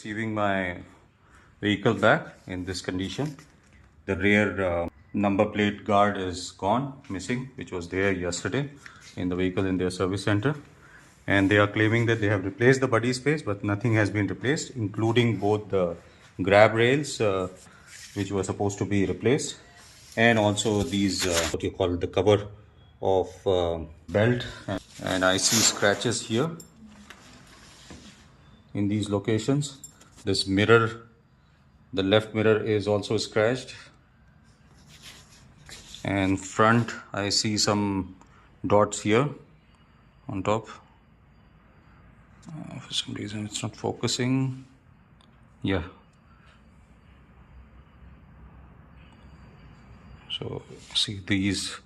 receiving my vehicle back in this condition. The rear number plate guard is gone, missing, which was there yesterday in the vehicle in their service center. And they are claiming that they have replaced the body space, but nothing has been replaced, including both the grab rails, which were supposed to be replaced, and also these, what you call the cover of belt. And I see scratches here in these locations. This mirror, the left mirror is also scratched, and front I see some dots here on top. For some reason it's not focusing. Yeah, so see these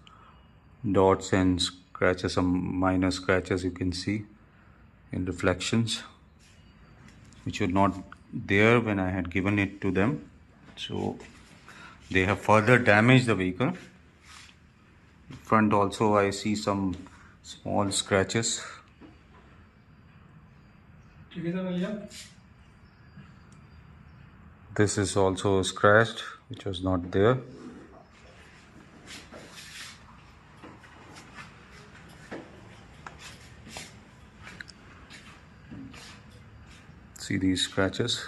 dots and scratches, some minor scratches you can see in reflections, which were not there when I had given it to them. So they have further damaged the vehicle. Front also I see some small scratches. This is also scratched, which was not there. See these scratches.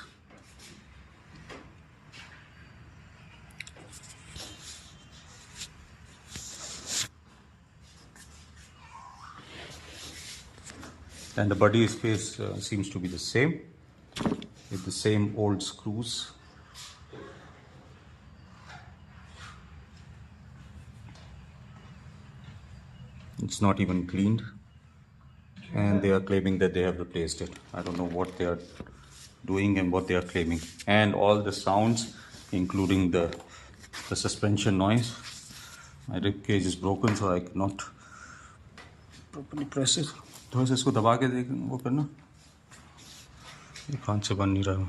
And the body space seems to be the same, with the same old screws. It's not even cleaned, and they are claiming that they have replaced it. I don't know what they are doing and what they are claiming. And all the sounds, including the suspension noise. My rib cage is broken, so I cannot properly press it. थोड़ा सा इसको दबा के देख, वो करना, ये कान से बन नहीं रहा।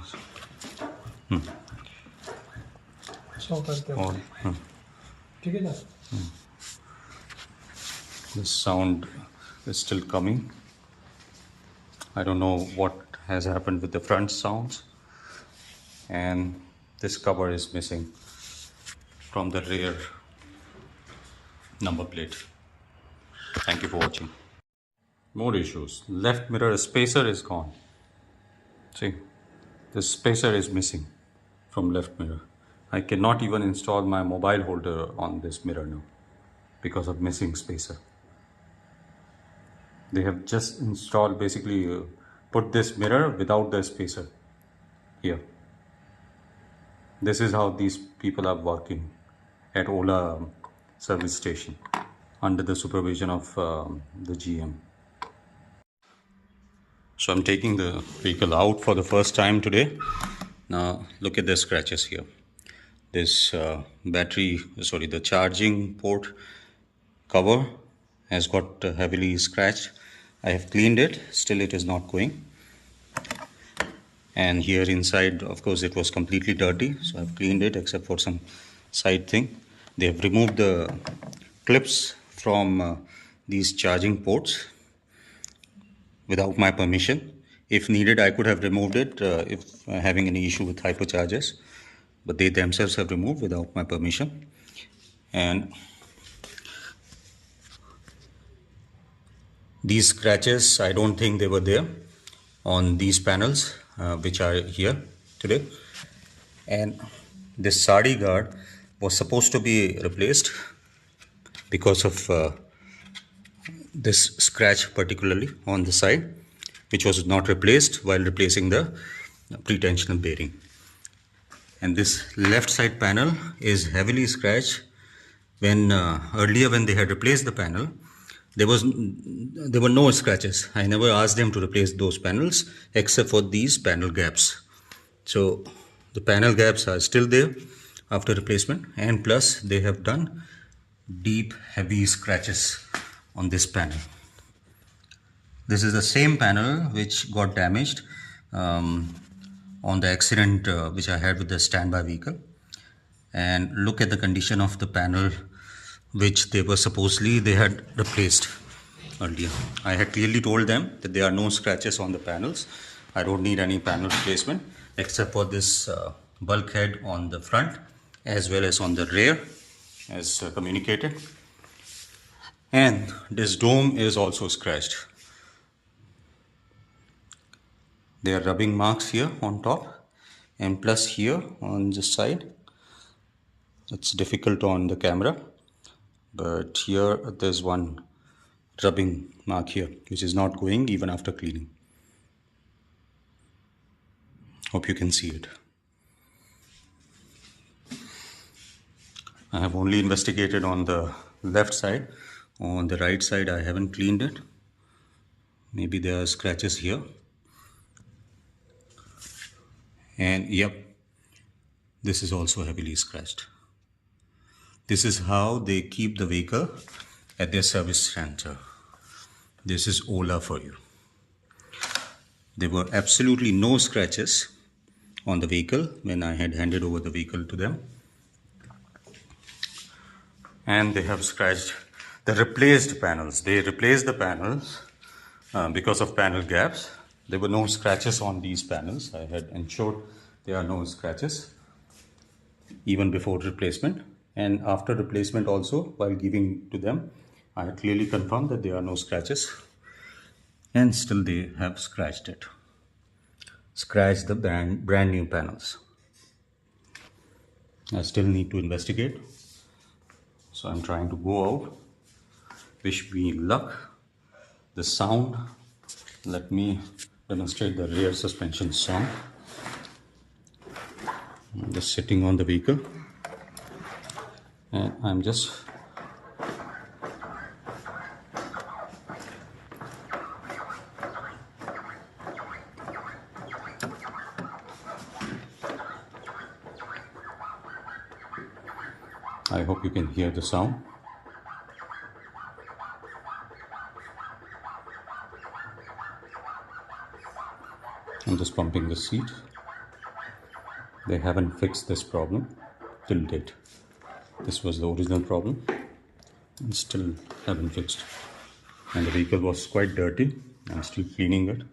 ठीक है ना? The sound is still coming. I don't know what has happened with the front sounds, and this cover is missing from the rear number plate. Thank you for watching. More issues. Left mirror spacer is gone. See, the spacer is missing from left mirror. I cannot even install my mobile holder on this mirror now because of missing spacer. They have just installed, basically put this mirror without the spacer here. This is how these people are working at Ola service station under the supervision of the GM. So I'm taking the vehicle out for the first time today. Now look at the scratches here. This the charging port cover has got heavily scratched. I have cleaned it, still it is not going. And here inside, of course, it was completely dirty, so I've cleaned it except for some side thing. They have removed the clips from these charging ports without my permission. If needed, I could have removed it if having any issue with hyperchargers, but they themselves have removed without my permission. And these scratches, I don't think they were there on these panels which are here today. And this sadi guard was supposed to be replaced because of this scratch, particularly on the side, which was not replaced while replacing the pre-tensional bearing. And this left side panel is heavily scratched. When earlier when they had replaced the panel, there were no scratches. I never asked them to replace those panels except for these panel gaps. So the panel gaps are still there after replacement, and plus they have done deep heavy scratches on this panel. This is the same panel which got damaged on the accident which I had with the standby vehicle. And look at the condition of the panel which they had replaced earlier. I had clearly told them that there are no scratches on the panels, I don't need any panel replacement except for this bulkhead on the front as well as on the rear as communicated. And this dome is also scratched. There are rubbing marks here on top and plus here on this side. It's difficult on the camera, but here there's one rubbing mark here which is not going even after cleaning. Hope you can see it. I have only investigated on the left side. On the right side I haven't cleaned it. Maybe there are scratches here. And yep, this is also heavily scratched. This is how they keep the vehicle at their service center. This is Ola for you. There were absolutely no scratches on the vehicle when I had handed over the vehicle to them. And they have scratched the replaced panels. They replaced the panels because of panel gaps. There were no scratches on these panels. I had ensured there are no scratches even before replacement. And after replacement also, while giving to them, I had clearly confirmed that there are no scratches. And still they have scratched it. Scratched the brand new panels. I still need to investigate. So I'm trying to go out. Wish me luck. The sound. Let me demonstrate the rear suspension sound. I'm just sitting on the vehicle. And I'm just I hope you can hear the sound. I'm just pumping the seat. They haven't fixed this problem till date. This was the original problem and still haven't fixed. And the vehicle was quite dirty. I'm still cleaning it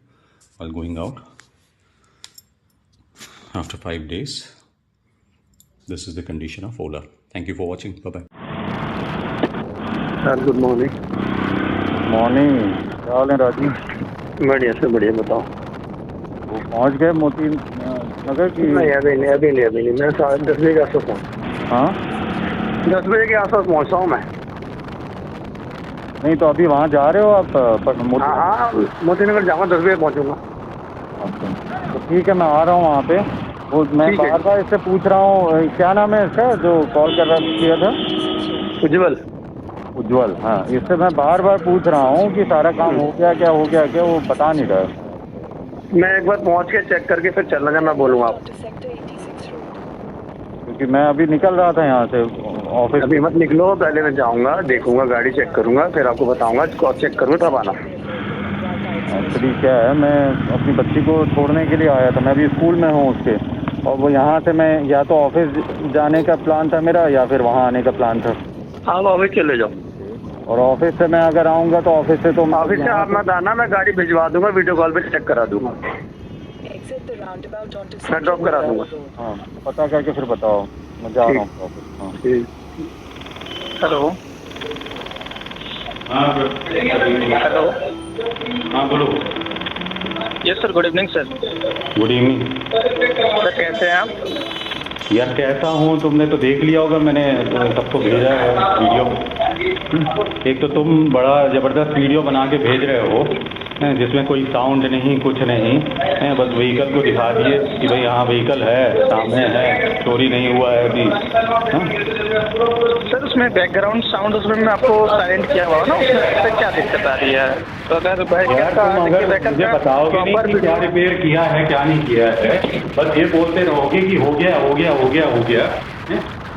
while going out. After 5 days, this is the condition of Ola. Thank you for watching. Bye-bye. Sir good morning. Morning, क्या हाल है राजीव? बढ़िया sir बढ़िया, बताओ। वो पहुंच गए मोती नगर की? नहीं अभी नहीं। मैं 10 बजे के आसपास पहुँच। हाँ 10 बजे के आसपास पहुँचता हूँ मैं। नहीं तो अभी वहाँ जा रहे हो आप? हाँ मोती नगर जाऊँगा, 10 बजे पहुँचूँगा। अच्छा तो ठीक है, मैं आ रहा हूँ वहाँ पे। वो मैं बार बार इससे पूछ रहा हूँ, क्या नाम है इसका जो कॉल किया था? उज्जवल। हाँ, इससे मैं बार बार पूछ रहा हूँ कि सारा काम हो गया क्या, वो बता नहीं रहा है। मैं एक बार पहुँच के चेक करके फिर चलना जब मैं बोलूँगा आपको, क्योंकि मैं अभी निकल रहा था यहाँ से ऑफिस। अभी मत निकलो, पहले मैं जाऊँगा, देखूँगा, गाड़ी चेक करूँगा, फिर आपको बताऊँगा। चेक करूँगा तब आना। एक्चुअली क्या है, मैं अपनी बच्ची को छोड़ने के लिए आया था। मैं अभी स्कूल में हूँ उसके, और वो यहाँ से मैं या तो ऑफिस जाने का प्लान था मेरा या फिर वहाँ आने का प्लान था। हाँ ऑफिस चले जाओ। और ऑफिस से मैं अगर आऊँगा तो ऑफिस से आप मत आना, मैं गाड़ी भिजवा दूँगा, वीडियो कॉल पे चेक करा दूँगा, मैं ड्रॉप करा दूँगा। हाँ पता करके फिर बताओ, मैं जा रहा हूँ ऑफिस। हाँ हेलो हेलो, हाँ बोलो। Yes sir, good evening sir. Good evening sir कैसे हैं आप? यार कैसा हूँ, तुमने तो देख लिया होगा, मैंने सबको भेजा है वीडियो। एक तो तुम बड़ा ज़बरदस्त वीडियो बना के भेज रहे हो जिसमें कोई साउंड नहीं, कुछ नहीं, बस व्हीकल को दिखा दिए कि भाई हाँ व्हीकल है, सामने है, चोरी नहीं हुआ है अभी। सर उसमें बैकग्राउंड साउंड उसमें मैं आपको साइलेंट किया हुआ ना, उसमें क्या दिक्कत आ रही है? तो अगर मुझे बताओगे नहीं कि क्या रिपेयर किया है क्या नहीं किया है, बस ये बोलते रहोगे कि हो गया।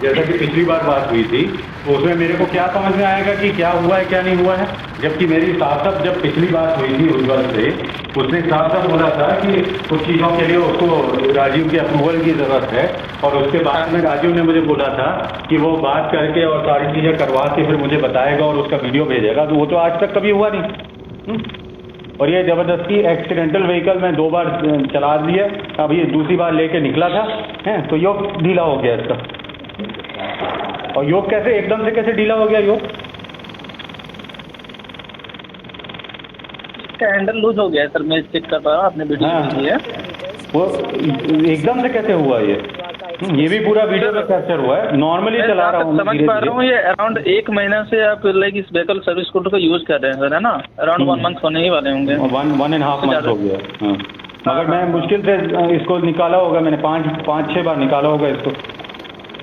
जैसा कि पिछली बार बात हुई थी तो उसमें मेरे को क्या समझ में आएगा कि क्या हुआ है क्या नहीं हुआ है, जबकि मेरी साफ जब पिछली बात हुई थी उज्जवल से, उसने साफ बोला था कि कुछ चीज़ों के लिए उसको राजीव की अप्रूवल की ज़रूरत है, और उसके बाद में राजीव ने मुझे बोला था कि वो बात करके और सारी चीज़ें करवा के फिर मुझे बताएगा और उसका वीडियो भेजेगा। तो वो तो आज तक कभी हुआ नहीं। और ये ज़बरदस्ती एक्सीडेंटल व्हीकल में 2 बार चला दिया, अब ये दूसरी बार लेके निकला था हैं, तो योग ढीला हो गया इसका। और योग कैसे एकदम से कैसे ढीला हो गया योग? इसका हैंडल लूज हो गया है सर, मैं चेक कर रहा हूँ, आपने वीडियो हाँ। भेजी है। वो एकदम से कैसे हुआ ये भी पूरा वीडियो में कैप्चर हुआ है। नॉर्मली चला रहा हूँ, समझ पा रहा हूँ, ये अराउंड 1 महीना से आप लाइक इस व्हीकल सर्विस स्कूटर को यूज कर रहे हैं सर, है ना? अराउंड 1 मंथ होने ही वाले होंगे। 1.5 मंथ हो गया। हाँ। मगर मैं मुश्किल से इसको निकाला होगा, मैंने 5-6 बार निकाला होगा इसको।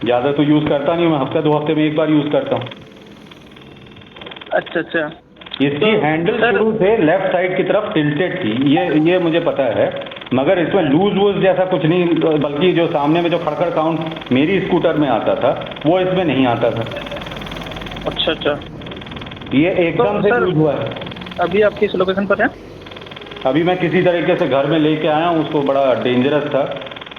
ज़्यादा तो यूज़ करता नहीं हूँ मैं, हफ्ते 2 हफ्ते में 1 बार यूज़ करता हूँ। अच्छा अच्छा। इसकी हैंडल शुरू से लेफ्ट साइड की तरफ टिल्टेड थी, ये मुझे पता है, मगर इसमें लूज वूज जैसा कुछ नहीं, बल्कि जो सामने में जो खड़खड़ साउंड मेरी स्कूटर में आता था वो इसमें नहीं आता था। अच्छा अच्छा। ये एकदम से लूज हुआ है। अभी आप किस लोकेशन पर हैं? अभी मैं किसी तरीके से घर में लेके आया हूँ उसको, बड़ा डेंजरस था,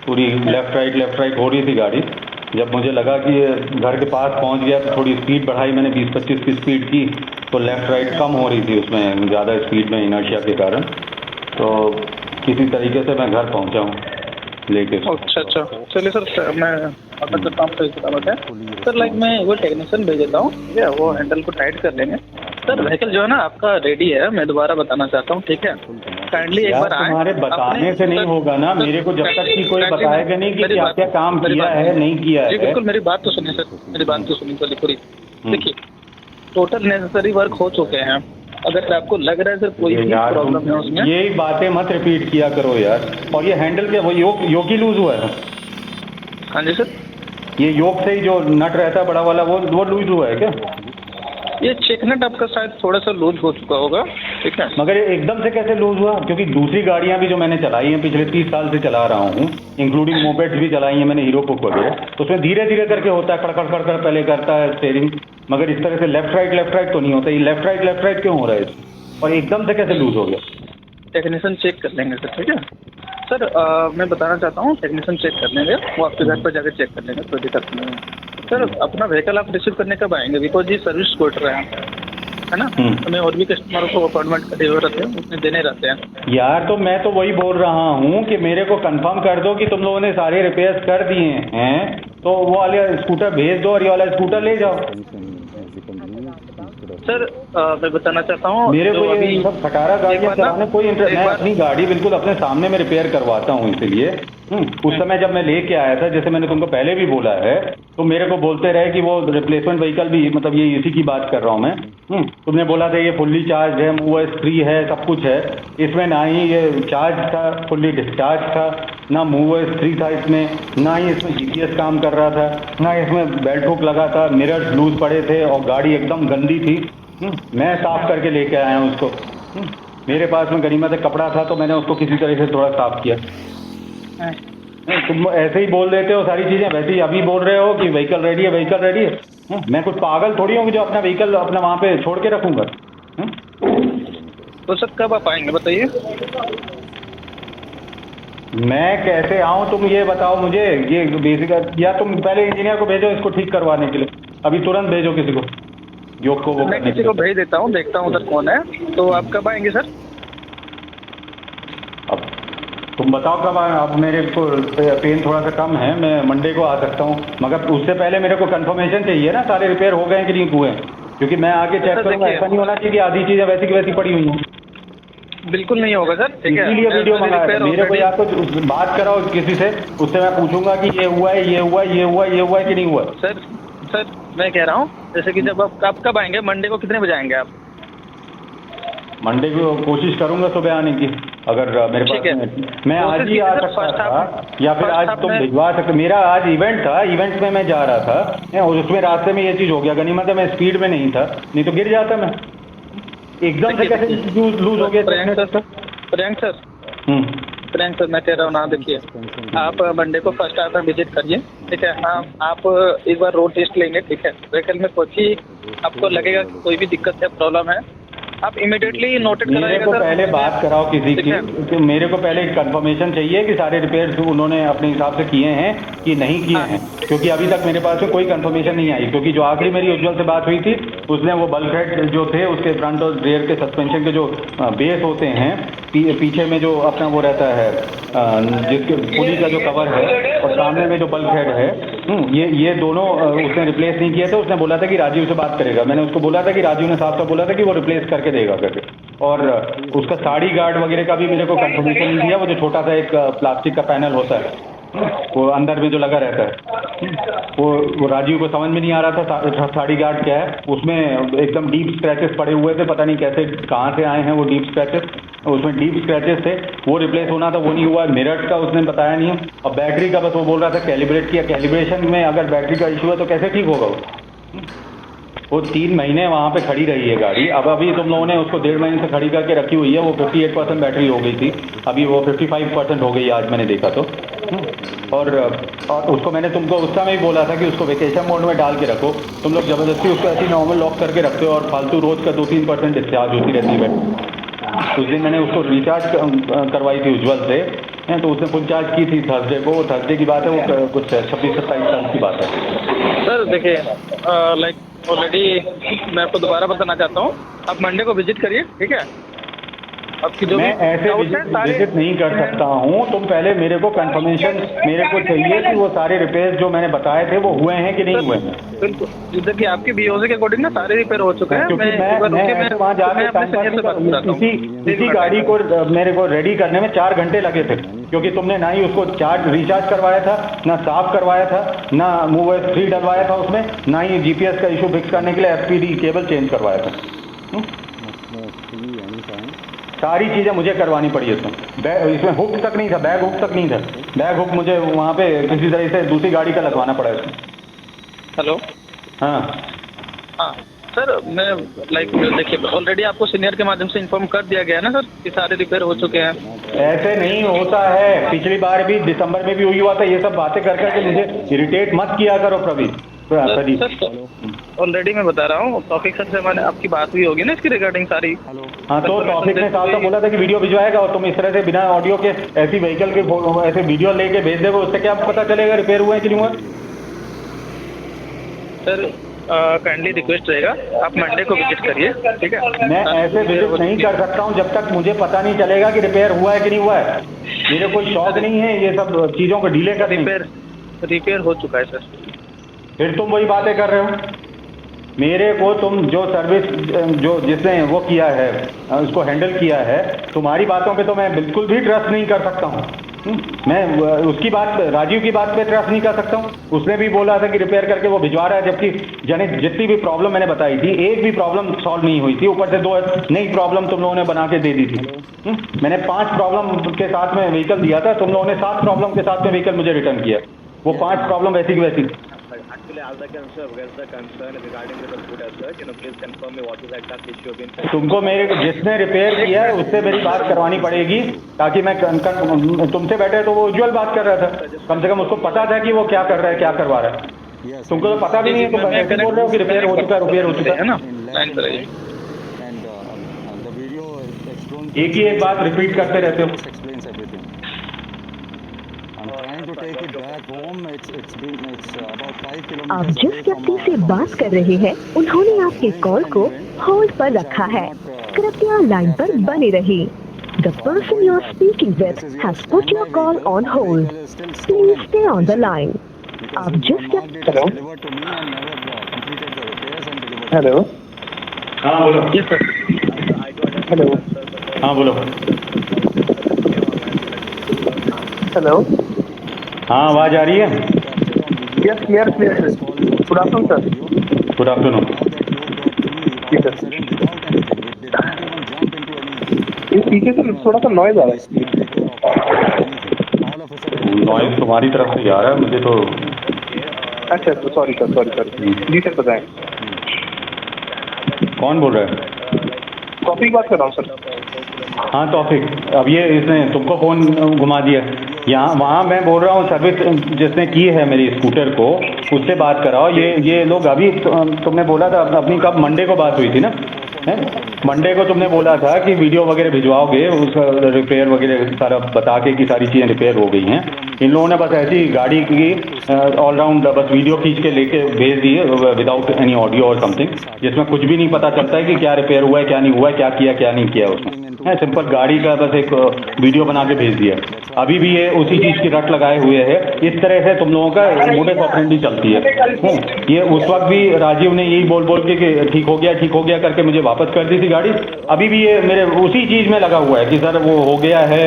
पूरी लेफ्ट राइट हो रही थी गाड़ी। जब मुझे लगा कि ये घर के पास पहुँच गया तो थोड़ी स्पीड बढ़ाई मैंने, 20-25 की स्पीड की, तो लेफ़्ट राइट कम हो रही थी उसमें ज़्यादा स्पीड में इनर्शिया के कारण। तो किसी तरीके से मैं घर पहुंचा हूँ लेके। अच्छा अच्छा, चलिए सर मैं पता करता हूँ सर, लाइक मैं वो टेक्नीशियन भेज देता हूँ, ठीक है? वो हैंडल को टाइट कर लेंगे सर। व्हीकल जो है ना आपका रेडी है, मैं दोबारा बताना चाहता हूँ, ठीक है? काइंडली एक बार आए। तुम्हारे बताने से नहीं होगा ना, मेरे को जब तक कि कोई बताएगा नहीं कि क्या क्या काम किया है नहीं किया है। बिल्कुल मेरी बात तो सुनिए सर, मेरी बात तो सुनिए पूरी। देखिए टोटल नेसेसरी वर्क हो चुके हैं, अगर आपको लग रहा है सर कोई भी प्रॉब्लम है उसमें, यही बातें मत रिपीट किया करो यार। और ये हैंडल क्या वो योग ही लूज हुआ है? हाँ जी सर, ये योग से ही जो नट रहता है बड़ा वाला वो लूज हुआ है क्या? ये चेक नट आपका शायद थोड़ा सा लूज हो चुका होगा, ठीक है? मगर ये एकदम से कैसे लूज हुआ? क्योंकि दूसरी गाड़ियां भी जो मैंने चलाई हैं, पिछले 30 साल से चला रहा हूँ, इंक्लूडिंग मोपेड्स भी चलाई हैं मैंने, हीरो पुक वगैरह, तो उसमें धीरे धीरे करके होता है, खड़खड़ खड़खड़ पहले करता है स्टेयरिंग, मगर इस तरह से लेफ्ट राइट तो नहीं होता। ये लेफ्ट राइट क्यों हो रहा है इसमें? और एकदम से कैसे लूज हो गया? टेक्नीशियन चेक कर लेंगे सर, ठीक है सर? मैं बताना चाहता हूँ, टेक्नीशियन चेक कर लेंगे, वो आपके घर पर जाकर चेक कर लेंगे, कोई दिक्कत नहीं है सर। अपना व्हीकल आप रिसीव करने कब आएंगे? बिकॉज ये सर्विस स्कूटर है ना, हमें और भी कस्टमरों को अपॉइंटमेंट का जरूरत है, उसमें देने रहते हैं यार। तो मैं तो वही बोल रहा हूँ कि मेरे को कंफर्म कर दो कि तुम लोगों ने सारे रिपेयर्स कर दिए हैं, तो वो वाले स्कूटर भेज दो और ये वाला स्कूटर ले जाओ। सर मैं बताना चाहता हूँ, मेरे को ये सब खटारा गाड़ियाँ चलाने कोई इंटरेस्ट, मैं अपनी गाड़ी बिल्कुल अपने सामने में रिपेयर करवाता हूँ, इसीलिए उस समय जब मैं लेके आया था, जैसे मैंने तुमको पहले भी बोला है, तो मेरे को बोलते रहे कि वो रिप्लेसमेंट व्हीकल भी, मतलब ये इसी की बात कर रहा हूँ मैं। तुमने बोला था ये फुल्ली चार्ज है, मूवर्स फ्री है, सब कुछ है इसमें, ना ही ये चार्ज था, फुल्ली डिस्चार्ज था, ना मूवर्स फ्री था इसमें, ना ही इसमें GPS काम कर रहा था, ना इसमें बेल्ट हुक लगा था, मिरर्स लूज पड़े थे और गाड़ी एकदम गंदी थी। मैं साफ करके लेके आया हूँ उसको। मेरे पास में गनीमत कपड़ा था तो मैंने उसको किसी तरह से थोड़ा साफ किया। तुम ऐसे ही बोल देते हो सारी चीज़ें, वैसे ही अभी बोल रहे हो कि व्हीकल रेडी है। मैं कुछ पागल थोड़ी हूँ कि जो अपना व्हीकल अपना वहाँ पे छोड़ के रखूँगा। तो सर कब आप आएंगे बताइए? मैं कैसे आऊँ तुम ये बताओ मुझे। ये बेसिक, या तुम पहले इंजीनियर को भेजो इसको ठीक करवाने के लिए, अभी तुरंत भेजो किसी को, योग को वो मैं किसी को भेज देता हूँ, देखता हूँ उधर कौन है। तो आप कब आएंगे सर? अब तुम बताओ कब आए। अब मेरे को पेन थोड़ा सा कम है, मैं मंडे को आ सकता हूँ, मगर उससे पहले मेरे को कंफर्मेशन चाहिए ना सारे रिपेयर हो गए कि नहीं हुए, क्योंकि मैं आके चेक करूँगा। ऐसा नहीं होना चाहिए कि आधी चीज़ें वैसी की वैसी पड़ी हुई हैं। बिल्कुल नहीं होगा सर, ठीक है? इसीलिए वीडियो मंगाया। मेरे को या तो बात कराओ किसी से, उससे मैं पूछूंगा कि ये हुआ है कि नहीं हुआ। सर मैं कह रहा हूँ, जैसे कि जब आप कब आएंगे? मंडे को कितने बजे आएंगे आप? मंडे को कोशिश करूंगा सुबह आने की, अगर मेरे पास मैं आज ही आ सकता था, या फिर आज तुम भिजवा सकते। मेरा आज इवेंट था, इवेंट में मैं जा रहा था और उसमें रास्ते में ये चीज़ हो गया। गनीमत है मैं स्पीड में नहीं था, नहीं तो गिर जाता मैं। एकदम से कैसे लूज हो गया? प्रियंक सर मैं कह रहा हूँ ना, देखिए आप मंडे को फर्स्ट आवर विजिट करिए, ठीक है? हाँ, आप एक बार रोड टेस्ट लेंगे, ठीक है? व्हीकल में कुछ ही आपको लगेगा कि कोई भी दिक्कत है, प्रॉब्लम है, आप इमीडिएटली नोटेड मेरे कराइएगा को सर। पहले बात कराओ किसी की, ठीक है। कि मेरे को पहले कंफर्मेशन चाहिए कि सारे रिपेयर्स उन्होंने अपने हिसाब से किए हैं कि नहीं किए हैं, क्योंकि अभी तक मेरे पास में कोई कंफर्मेशन नहीं आई। क्योंकि जो आखिरी मेरी उज्ज्वल से बात हुई थी, उसने वो बल्क हेड जो थे उसके फ्रंट और रेयर के सस्पेंशन के जो बेस होते हैं, पीछे में जो अपना वो रहता है जिसके पुली का जो कवर है और सामने में जो बल्क हेड है, ये दोनों उसने रिप्लेस नहीं किए थे। उसने बोला था कि राजीव से बात करेगा। मैंने उसको बोला था कि राजीव ने साफ साफ बोला था कि वो रिप्लेस करके देगा करके। और उसका साड़ी गार्ड वगैरह का भी मेरे को कंफर्मेशन नहीं दिया। वो जो छोटा सा एक प्लास्टिक का पैनल होता है, वो अंदर में जो लगा रहता है, वो राजीव को समझ में नहीं आ रहा था साड़ी गार्ड क्या है। उसमें एकदम डीप स्क्रैचेस पड़े हुए थे, पता नहीं कैसे कहाँ से आए हैं वो डीप स्क्रैचेस। उसमें डीप स्क्रैचेस थे, वो रिप्लेस होना था, वो नहीं हुआ। मिरर्स का उसने बताया नहीं। और बैटरी का बस वो बोल रहा था कैलिब्रेट किया। कैलिब्रेशन में अगर बैटरी का इशू है तो कैसे ठीक होगा वो 3 महीने वहाँ पे खड़ी रही है गाड़ी। अब अभी तुम लोगों ने उसको 1.5 महीने से खड़ी करके रखी हुई है। वो 58% बैटरी हो गई थी, अभी वो 55% हो गई आज मैंने देखा तो। और उसको मैंने तुमको उस समय ही बोला था कि उसको वेकेशन मोड में डाल के रखो। तुम लोग ज़बरदस्ती उसको ऐसी नॉर्मल लॉक करके रखते हो और फालतू रोज़ का 2-3% डिस्चार्ज होती रहती है बैटरी। उस दिन मैंने उसको रिचार्ज करवाई थी उज्ज्वल से, तो उसने फुल चार्ज की थी थर्सडे को। वो थर्सडे की बात है, वो कुछ 26-27 साल की बात है। सर देखिए, लाइक ऑलरेडी मैं आपको दोबारा बताना चाहता हूँ, आप मंडे को विजिट करिए, ठीक है। आपकी जो मैं ऐसे विजिट नहीं कर सकता हूँ। तुम पहले मेरे को कंफर्मेशन मेरे को चाहिए कि वो सारे रिपेयर जो मैंने बताए थे वो हुए हैं कि नहीं हुए हैं। बिल्कुल, जैसे कि आपकी बीओसी के अकॉर्डिंग ना सारे रिपेयर हो चुके हैं। क्योंकि मैं ऐसे वहाँ जाके इसी गाड़ी को मेरे को रेडी करने में 4 घंटे लगे थे, क्योंकि तुमने ना ही उसको रिचार्ज करवाया था, ना साफ करवाया था, ना मूव 3 डलवाया था उसमें, ना ही जीपीएस का इशू फिक्स करने के लिए एसपीडी केबल चेंज करवाया था। सारी चीज़ें मुझे करवानी पड़ी इसमें हुक तक नहीं था, बैग हुक तक नहीं था। बैग हुक मुझे वहाँ पे किसी तरह से दूसरी गाड़ी का लगवाना पड़ा इसमें। हेलो, हाँ हाँ सर, मैं लाइक देखिए ऑलरेडी आपको सीनियर के माध्यम से इन्फॉर्म कर दिया गया है ना सर कि सारे रिपेयर हो चुके हैं। ऐसे नहीं होता है, पिछली बार भी दिसंबर में भी हुई हुआ था। ये सब बातें कर करके मुझे इरिटेट मत किया करो प्रदीप। ऑलरेडी मैं बता रहा हूँ, टॉपिक सर से हमारे आपकी बात हुई होगी ना इसकी रिगार्डिंग सारी। हाँ, तो टॉपिक ने साफ साफ बोला था कि वीडियो भिजवाएगा, और तुम इस तरह से बिना ऑडियो के ऐसी व्हीकल के ऐसे वीडियो लेके भेज दोगे, उससे क्या पता चलेगा रिपेयर हुए कि नहीं हुआ। सर काइंडली रिक्वेस्ट रहेगा, आप मंडे को विजिट करिए, ठीक है। मैं ऐसे विजिट नहीं कर सकता हूँ जब तक मुझे पता नहीं चलेगा कि रिपेयर हुआ है कि नहीं हुआ है। मेरे कोई शौक नहीं है ये सब चीज़ों को डिले कर। रिपेयर हो चुका है सर। फिर तुम वही बातें कर रहे हो। मेरे को तुम जो सर्विस जो जिसने वो किया है, उसको हैंडल किया है, तुम्हारी बातों पे तो मैं बिल्कुल भी ट्रस्ट नहीं कर सकता हूँ। मैं उसकी बात, राजीव की बात पे ट्रस्ट नहीं कर सकता हूँ। उसने भी बोला था कि रिपेयर करके वो भिजवा रहा है, जबकि जितनी भी प्रॉब्लम मैंने बताई थी, एक भी प्रॉब्लम सॉल्व नहीं हुई थी। ऊपर से 2 नई प्रॉब्लम तुम लोगों ने बना के दे दी थी। मैंने 5 प्रॉब्लम के साथ में व्हीकल दिया था, तुम लोगों ने 7 प्रॉब्लम के साथ में व्हीकल मुझे रिटर्न किया। वो 5 प्रॉब्लम वैसी की वैसी। तुमको मेरे जिसने रिपेयर किया है उससे मेरी बात करवानी पड़ेगी, ताकि मैं तुमसे बैठे तो वो उज्ज्वल बात कर रहा था, कम से कम उसको पता था कि वो क्या कर रहा है, क्या करवा रहा है। तुमको तो पता भी नहीं है, तुम ऐसे बोल रहे हो कि रिपेयर हो चुका है, रिपेयर हो चुका है ना। एक ही एक बात रिपीट करते रहते हो। आप जिस व्यक्ति से बात कर रहे हैं उन्होंने आपके कॉल को होल्ड पर रखा है, कृपया लाइन पर बने रहिए। The person you are speaking with has put your call on hold. Please stay on the line. आप जिस हेलो हेलो, हाँ बोलो। हेलो हाँ बोलो। हेलो, हाँ आवाज़ आ रही है। Yes clear clear. Good afternoon sir. Good afternoon. जी सर, ये पीछे से थोड़ा सा नॉइज आ रहा है। नॉइज तुम्हारी तरफ से आ रहा है मुझे तो। अच्छा सॉरी सर। जी सर बताएं। कौन बोल रहा है? टॉपिक बात कर रहा हूँ सर। हाँ टॉपिक, अब ये इसने तुमको फ़ोन घुमा दिया। यहाँ वहाँ मैं बोल रहा हूँ सर्विस जिसने की है मेरी स्कूटर को, उससे बात कराओ। ये लोग अभी तुमने बोला था अपनी कब मंडे को बात हुई थी ना, हैं? मंडे को तुमने बोला था कि वीडियो वगैरह भिजवाओगे, उसका रिपेयर वगैरह सारा बता के कि सारी चीज़ें रिपेयर हो गई हैं। इन लोगों ने बस ऐसी गाड़ी की ऑलराउंड बस वीडियो खींच के लेके भेज दी विदाउट एनी ऑडियो और समथिंग, जिसमें कुछ भी नहीं पता चलता है कि क्या रिपेयर हुआ है, क्या नहीं हुआ है, क्या किया क्या नहीं किया उसने। है सिंपल गाड़ी का बस एक वीडियो बना के भेज दिया। अभी भी ये उसी चीज़ की रट लगाए हुए है। इस तरह से तुम लोगों का मोडस ऑपरेंडी चलती है। ये उस वक्त भी राजीव ने यही बोल बोल के कि ठीक हो गया करके मुझे वापस कर दी थी गाड़ी। अभी भी ये मेरे उसी चीज़ में लगा हुआ है कि सर वो हो गया है,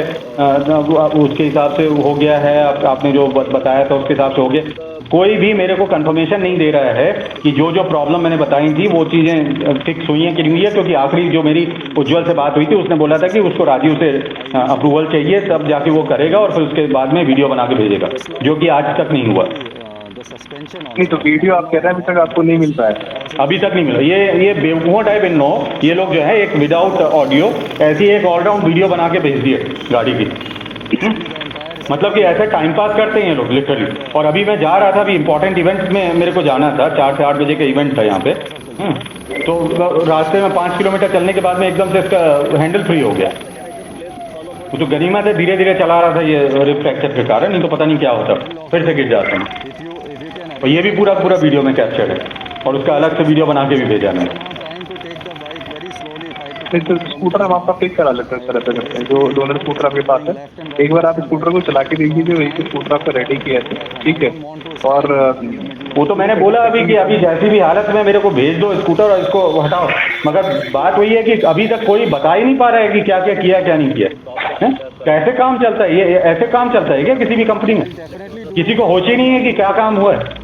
उसके हिसाब से हो गया है, आपने जो बताया था उसके हिसाब से हो गया। कोई भी मेरे को कंफर्मेशन नहीं दे रहा है कि जो प्रॉब्लम मैंने बताई थी वो चीज़ें फिक्स हुई हैं कि नहीं है। क्योंकि आखिरी जो मेरी उज्ज्वल से बात हुई थी उसने बोला था कि उसको राजीव से अप्रूवल चाहिए, तब जाके वो करेगा और फिर उसके बाद में वीडियो बना के भेजेगा, जो कि आज तक नहीं हुआ। नहीं तो वीडियो आप कह रहे हैं अभी तक आपको नहीं मिल पाया? अभी तक नहीं मिला। ये बेवकूफ़ों टाइप इन नो ये लोग जो है एक विदाउट ऑडियो ऐसी एक ऑलराउंड वीडियो बना के भेज दिए गाड़ी की। मतलब कि ऐसे टाइम पास करते हैं ये लोग लिटरली। और अभी मैं जा रहा था, अभी इंपॉर्टेंट इवेंट में मेरे को जाना था, 4 से 8 बजे का इवेंट था यहाँ पे। तो रास्ते में 5 किलोमीटर चलने के बाद में एकदम से इसका हैंडल फ्री हो गया। वो तो गनीमत है धीरे धीरे चला रहा था ये रिप फ्रैक्चर के कारण, नहीं तो पता नहीं क्या होता, फिर से गिर जाता मैं। और ये भी पूरा वीडियो में कैप्चर है और उसका अलग से वीडियो बना के भी भेजा मैंने। तो स्कूटर हम आपका पिक करा लेते हैं सर, ऐसा करते हैं। जो डोनर स्कूटर आपके पास है, एक बार आप स्कूटर को चला के देखिए जो वही स्कूटर आपका रेडी किया है, ठीक है। और वो तो मैंने बोला अभी कि अभी जैसी भी हालत में मेरे को भेज दो स्कूटर और इसको हटाओ। मगर बात वही है कि अभी तक कोई बता ही नहीं पा रहा है कि क्या क्या किया क्या नहीं किया है। कैसे काम चलता है ये? ऐसे काम चलता है क्या किसी भी कंपनी में? किसी को होश ही नहीं है कि क्या काम हुआ है।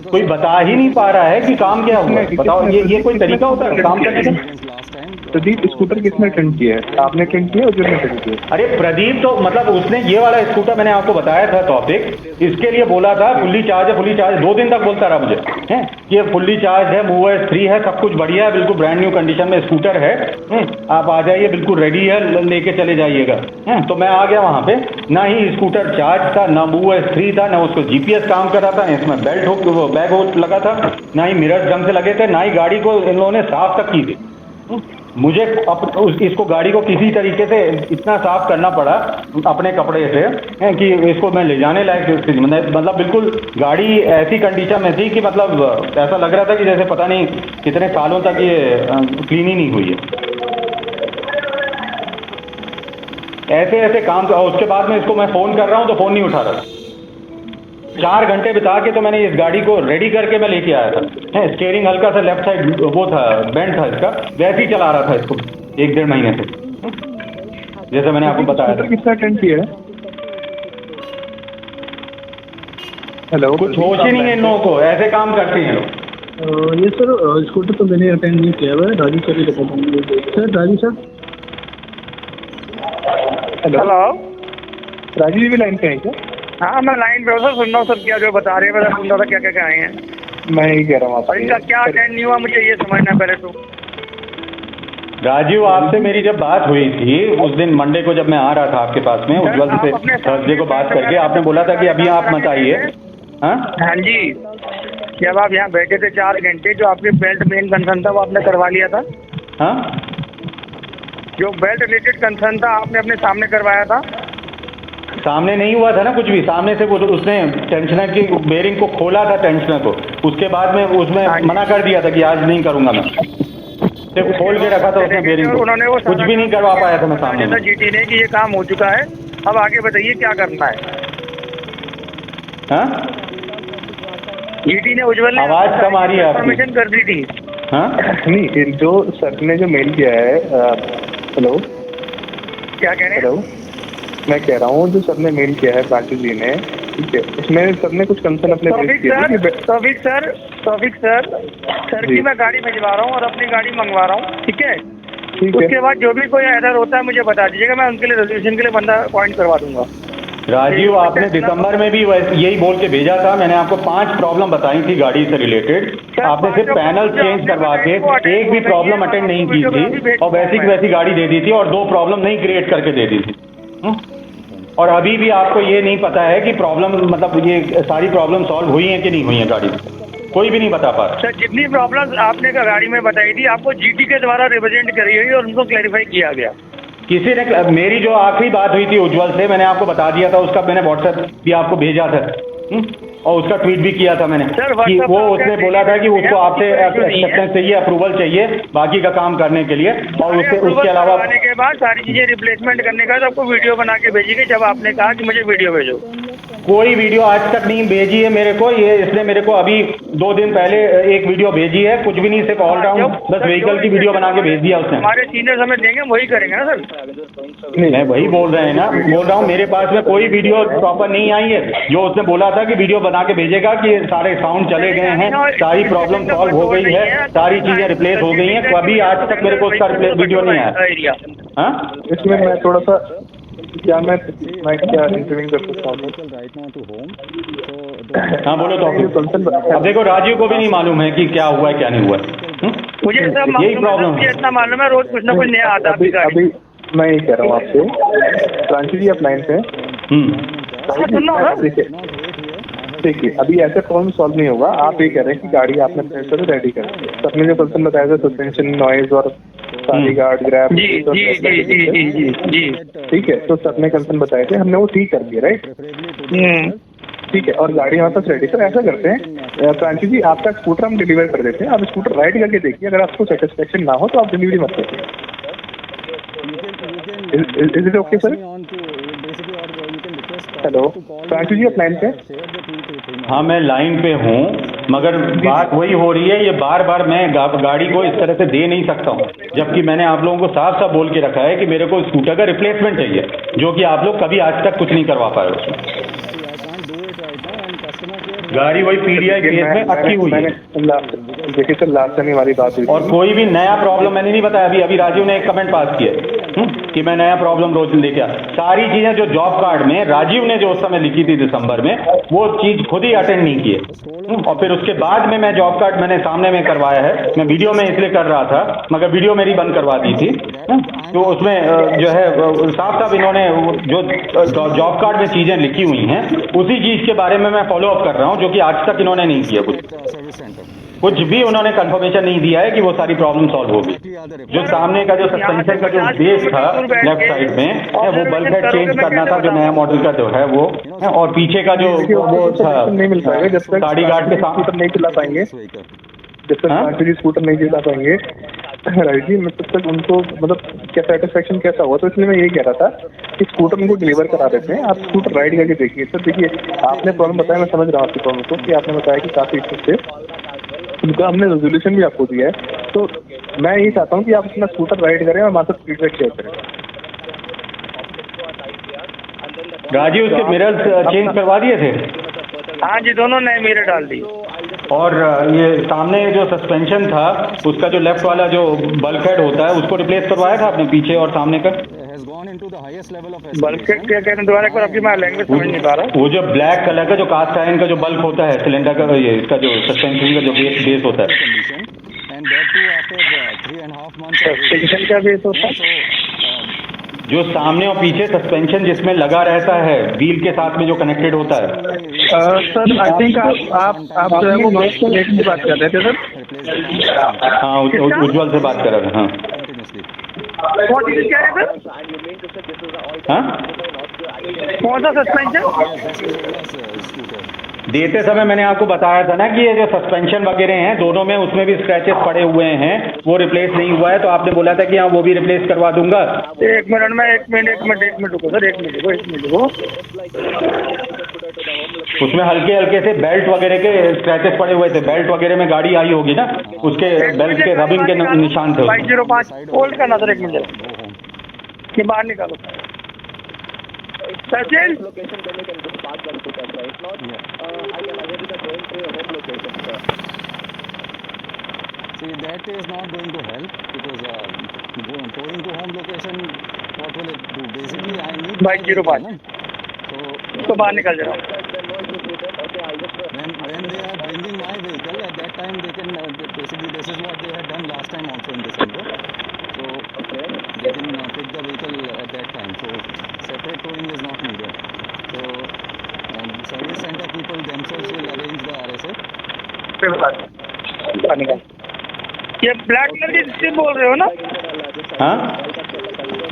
कोई बता ही नहीं पा रहा है कि काम क्या हुआ है। बताओ ये कोई तरीका होता है काम करने का? प्रदीप स्कूटर किसने अटेंड किया है? आपने अटेंड किया और जो अटेंड किया? अरे प्रदीप तो मतलब उसने ये वाला स्कूटर मैंने आपको बताया था टॉपिक, इसके लिए बोला था फुल्ली चार्ज है, फुल्ली चार्ज 2 दिन तक बोलता रहा मुझे हैं कि ये फुल्ली चार्ज है, मूवर्स फ्री है, सब कुछ बढ़िया है, बिल्कुल ब्रांड न्यू कंडीशन में स्कूटर है, आप आ जाइए, बिल्कुल रेडी है, लेके चले जाइएगा। तो मैं आ गया वहाँ पे, ना ही स्कूटर चार्ज था, ना मूवर्स फ्री था, ना उसको GPS काम कर रहा था, ना इसमें बेल्ट हुक बैग हुक लगा था, ना ही मिरर ढंग से लगे थे, ना ही गाड़ी को इन लोगों ने साफ तक की थी। मुझे इसको गाड़ी को किसी तरीके से इतना साफ करना पड़ा अपने कपड़े से कि इसको मैं ले जाने लायक, मतलब बिल्कुल गाड़ी ऐसी कंडीशन में थी कि मतलब ऐसा लग रहा था कि जैसे पता नहीं कितने सालों तक ये क्लीन ही नहीं हुई है। ऐसे ऐसे काम। और उसके बाद में इसको मैं फ़ोन कर रहा हूँ तो फ़ोन नहीं उठा रहा। 4 घंटे बिता के तो मैंने इस गाड़ी को रेडी करके मैं लेके आया था। स्टीयरिंग हल्का सा लेफ्ट साइड वो था, बेंड था इसका, वैसे ही चला रहा था इसको 1-1.5 महीने से, जैसे मैंने आपको बताया था। किसने अटेंड किया है? हेलो, कुछ होश ही नहीं है इन लोगों को, ऐसे काम करते हैं लोग। ये सर स्कूटर तो मैंने अटेंड नहीं किया हुआ है, राजू सर ही बताऊँगा सर। राजू सर, हेलो, राजू जी भी लाइन पे हैं क्या? हाँ मैं लाइन पे हूँ सर, सुन रहा हूँ सर क्या जो बता रहे हैं, मैं सुन रहा था क्या क्या क्या आए हैं। मैं यही कह रहा हूँ और इनका क्या अटेंड नहीं हुआ मुझे ये समझना पहले तो। राजीव, आपसे मेरी जब बात हुई थी उस दिन मंडे को, जब मैं आ रहा था आपके पास में उज्ज्वल से थर्सडे को बात करके, आपने बोला था कि अभी आप मत आइए। हाँ जी, जब आप यहाँ बैठे थे 4 घंटे, जो आपके बेल्ट मेन कंसर्न था वो आपने करवा लिया था। हाँ, जो बेल्ट रिलेटेड कंसर्न था आपने अपने सामने करवाया था। सामने नहीं हुआ था ना कुछ भी। सामने से वो उसने टेंशनर की बेरिंग को खोला था, टेंशनर को, उसके बाद में उसमें मना कर दिया था कि आज नहीं करूंगा मैं। सिर्फ खोल के रखा था उसने बेरिंग को, उन्होंने वो कुछ भी नहीं करवा पाया था मैं सामने में। जीटी ने कि ये काम हो चुका है, अब आगे बताइए क्या करना है। हाँ, जीटी ने उज्ज्वल ने आवाज कम आ रही है आपकी। परमिशन कर दी थी। हाँ नहीं, जो सर ने जो मेल किया है, हेलो क्या कह रहे हैं? हेलो, मैं कह रहा हूँ जो सर ने मेल किया है राजू जी ने, ठीक है, उसमें सर ने कुछ कंसर्न अपने रेज किए थे। तौफीक सर की मैं गाड़ी भिजवा रहा हूँ और अपनी गाड़ी मंगवा रहा हूँ, ठीक है। ठीक है, उसके बाद जो भी कोई एरर होता है मुझे बता दीजिएगा, मैं उनके लिए रेजोल्यूशन के लिए बंदा अपॉइंट करवा दूंगा। राजीव, आपने दिसंबर में भी यही बोल के भेजा था। मैंने आपको 5 प्रॉब्लम बताई थी गाड़ी से रिलेटेड। आपने सिर्फ पैनल चेंज करवा के एक भी प्रॉब्लम अटेंड नहीं की थी और वैसी की वैसी गाड़ी दे दी थी और 2 प्रॉब्लम नहीं क्रिएट करके दे दी थी। और अभी भी आपको ये नहीं पता है कि प्रॉब्लम, मतलब ये सारी प्रॉब्लम सॉल्व हुई हैं कि नहीं हुई हैं गाड़ी में। कोई भी नहीं बता पा रहा। सर जितनी प्रॉब्लम्स आपने गाड़ी में बताई थी आपको जीटी के द्वारा रिप्रेजेंट करी गई और उनको क्लैरिफाई किया गया। किसी ने मेरी जो आखिरी बात हुई थी उज्जवल से, मैंने आपको बता दिया था, उसका मैंने व्हाट्सएप भी आपको भेजा था। और उसका ट्वीट भी किया था मैंने सर, कि WhatsApp वो पर उसने क्या बोला था कि उसको आपसे नहीं है। एक्सेप्टेंस चाहिए, अप्रूवल चाहिए बाकी का काम करने के लिए, और उसके अलावा करवाने के बाद सारी चीजें रिप्लेसमेंट करने का आपको वीडियो बना के भेजी गई जब आपने कहा कि मुझे वीडियो भेजो। कोई वीडियो आज तक नहीं भेजी है मेरे को। ये इसने मेरे को अभी 2 दिन पहले एक वीडियो भेजी है, कुछ भी नहीं, सिर्फ ऑल राउंड बस व्हीकल की वीडियो बना के भेज दिया उसने। हमारे सीनियर हमें देंगे वही करेंगे ना सर। मैं वही बोल रहे हैं ना, बोल रहा हूँ मेरे पास में कोई वीडियो प्रॉपर नहीं आई है। जो उसने बोला था कि वीडियो बना के भेजेगा कि सारे साउंड चले गए हैं, सारी प्रॉब्लम सॉल्व हो गई है, सारी चीजें रिप्लेस हो गई हैं, तो अभी आज तक मेरे को उसका वीडियो नहीं आया। हाँ, इसमें मैं थोड़ा सा क्या मैं क्या इंटरव्यू कर सकता हूँ? हाँ बोलो तो। अब देखो राजीव को भी नहीं मालूम है कि क्या हुआ है क्या नहीं हुआ है। मुझे यही प्रॉब्लम है। इतना मालूम है रोज कुछ ना कुछ नया आता है। अभी मैं ये कह रहा हूँ आपसे, प्रांशु जी आप लाइन पे देखिए, अभी ऐसे प्रॉब्लम सॉल्व नहीं होगा। आप ये कह रहे हैं कि गाड़ी आपने अपने से रेडी कर दी, तो आपने जो कंसर्न बताया था सस्पेंशन, नॉइज और सारी गार्ड ग्रैब, जी जी जी जी जी जी जी ठीक है, तो सबने कंसर्न बताए थे, हमने वो ठीक कर दिया, राइट? ठीक है, और गाड़ी हमारे पास रेडी। तो ऐसा करते हैं प्रांशु जी, आपका स्कूटर हम डिलीवर कर देते हैं, आप स्कूटर राइड करके देखिए, अगर आपको सेटिस्फेक्शन ना हो तो आप डिलीवरी मत करिए। Is it okay sir? Hello Pranshu ji, आप लाइन पे? हाँ मैं लाइन पे हूँ, मगर बात वही हो रही है, ये बार बार मैं गाड़ी को इस तरह से दे नहीं सकता हूँ, जबकि मैंने आप लोगों को साफ साफ बोल के रखा है कि मेरे को स्कूटर का रिप्लेसमेंट चाहिए, जो कि आप लोग कभी आज तक कुछ नहीं करवा पाए उसमें। गाड़ी वही पीडीआई केस में अटकी हुई है। देखिए सर, लास्ट टाइम हमारी बात हुई और कोई भी नया प्रॉब्लम मैंने नहीं बताया। अभी राजीव ने एक कमेंट पास किया कि मैं नया प्रॉब्लम रोज लेके आ। सारी चीजें जो जॉब कार्ड में राजीव ने जो उस समय लिखी थी दिसंबर में, वो चीज खुद ही अटेंड नहीं किए, और फिर उसके बाद में मैं जॉब कार्ड मैंने सामने में करवाया है। मैं वीडियो में इसलिए कर रहा था, मगर वीडियो मेरी बंद करवा दी थी, तो उसमें जो है साफ साफ इन्होंने जो जॉब कार्ड में चीजें लिखी हुई हैं उसी चीज के बारे में मैं फॉलो अप कर रहा हूँ, जो कि आज तक इन्होंने नहीं किया। कुछ भी उन्होंने कंफर्मेशन नहीं दिया है कि वो सारी प्रॉब्लम सॉल्व होगी। जो सामने का जो सस्पेंशन का जो बेस था लेफ्ट साइड में, वो बल्क हेड चेंज करना था, जो नया मॉडल का जो है वो, और पीछे का जो वो था नहीं मिल पाएगा जब तक गाड़ी गार्ड के साथ स्कूटर नहीं चला पाएंगे, जब तक प्रांशु जी स्कूटर नहीं चला पाएंगे राइट जी, तब तक उनको मतलब क्या सेटिस्फेक्शन कैसा हुआ। तो इसलिए मैं यही कह रहा था कि स्कूटर उनको डिलीवर करा देते हैं, आप स्कूटर राइड करके देखिए। सर देखिए, आपने प्रॉब्लम बताया, मैं समझ रहा हूँ आपकी प्रॉब्लम को, कि आपने बताया कि काफ़ी इश्यूज थे, उनका हमने रेजोल्यूशन भी आपको दिया है। तो मैं यही चाहता हूँ कि आप अपना स्कूटर राइड करें और हमारे साथ फीडबैक शेयर करें। राजीव उसके मिरर्स चेंज करवा दिए थे? हाँ जी, दोनों नए मिरर डाल दी। और ये सामने जो सस्पेंशन था उसका जो लेफ्ट वाला जो बल्क हेड होता है उसको रिप्लेस करवाया था आपने, पीछे और सामने का? बल्क हेड क्या कह रहे हैं दोबारा, एक बार आपकी मैं लैंग्वेज समझ नहीं पा रहा। वो जो ब्लैक कलर का जो कास्ट आयरन का जो बल्क होता है सिलेंडर का, ये इसका जो सस्पेंशन का जो बेस होता है, सस्पेंशन का बेस होता है, जो सामने और पीछे सस्पेंशन जिसमें लगा रहता है व्हील के साथ में जो कनेक्टेड होता है। सर आई थिंक आप जो है वो प्लेट की बात कर रहे थे सर। हाँ उज्जवल से बात कर रहा था। हाँ कौन सी क्या है सर? हाँ कौन सा सस्पेंशन? देते समय मैंने आपको बताया था ना कि ये जो सस्पेंशन वगैरह हैं दोनों में, उसमें भी स्क्रैचेस पड़े हुए हैं, वो रिप्लेस नहीं हुआ है, तो आपने बोला था कि हाँ वो भी रिप्लेस करवा दूंगा। एक मिनट रुको सर, एक मिनट रुको। उसमें हल्के हल्के से बेल्ट वगैरह के स्क्रैचेस पड़े हुए थे, बेल्ट वगैरह में गाड़ी आई होगी ना, उसके बेल्ट के रबिंग के निशान थे। 505 होल्ड करना सर, एक मिनट ये बाहर निकालो Sachin. See, that is not going to help because going to home location, what will it do? Basically, I need 505 तो बाहर निकल जाओ। when they are bringing my vehicle, at that time they can basically this is what they had done last time also in December. So they can pick the vehicle at that time. So separate towing is not needed. So service center people themselves will arrange the RSA. पे बताने का। ये black colour की strip बोल रहे हो ना? हाँ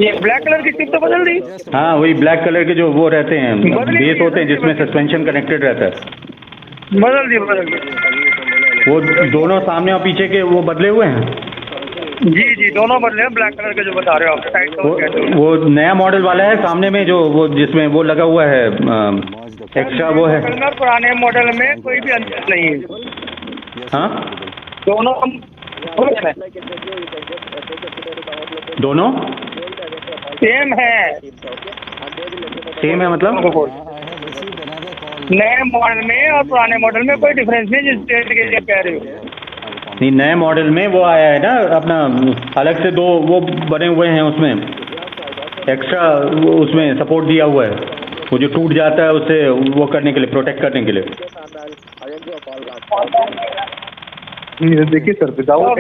ये ब्लैक कलर की स्ट्रिप तो बदल दी। हाँ, वही ब्लैक कलर के जो वो रहते हैं, बेस होते हैं जिसमें सस्पेंशन कनेक्टेड रहता है। बदल दी। वो दोनों सामने और पीछे के वो बदले हुए हैं। जी दोनों बदले हैं, ब्लैक कलर के जो बता रहे हो आप, साइड कवर। वो नया मॉडल वाला है सामने में जो वो जिसमें वो लगा हुआ है एक्स्ट्रा वो है। पुराने मॉडल में कोई भी अंतर नहीं है। हाँ, दोनों सेम है। सेम है मतलब नए मॉडल में और पुराने मॉडल में कोई डिफरेंस नहीं जिस डेट के लिए कह रहे हो। नहीं, नए मॉडल में वो आया है ना अपना, अलग से दो वो बने हुए हैं उसमें एक्स्ट्रा, उसमें सपोर्ट दिया हुआ है, वो जो टूट जाता है उससे वो करने के लिए, प्रोटेक्ट करने के लिए। देखिए सर, विदाउट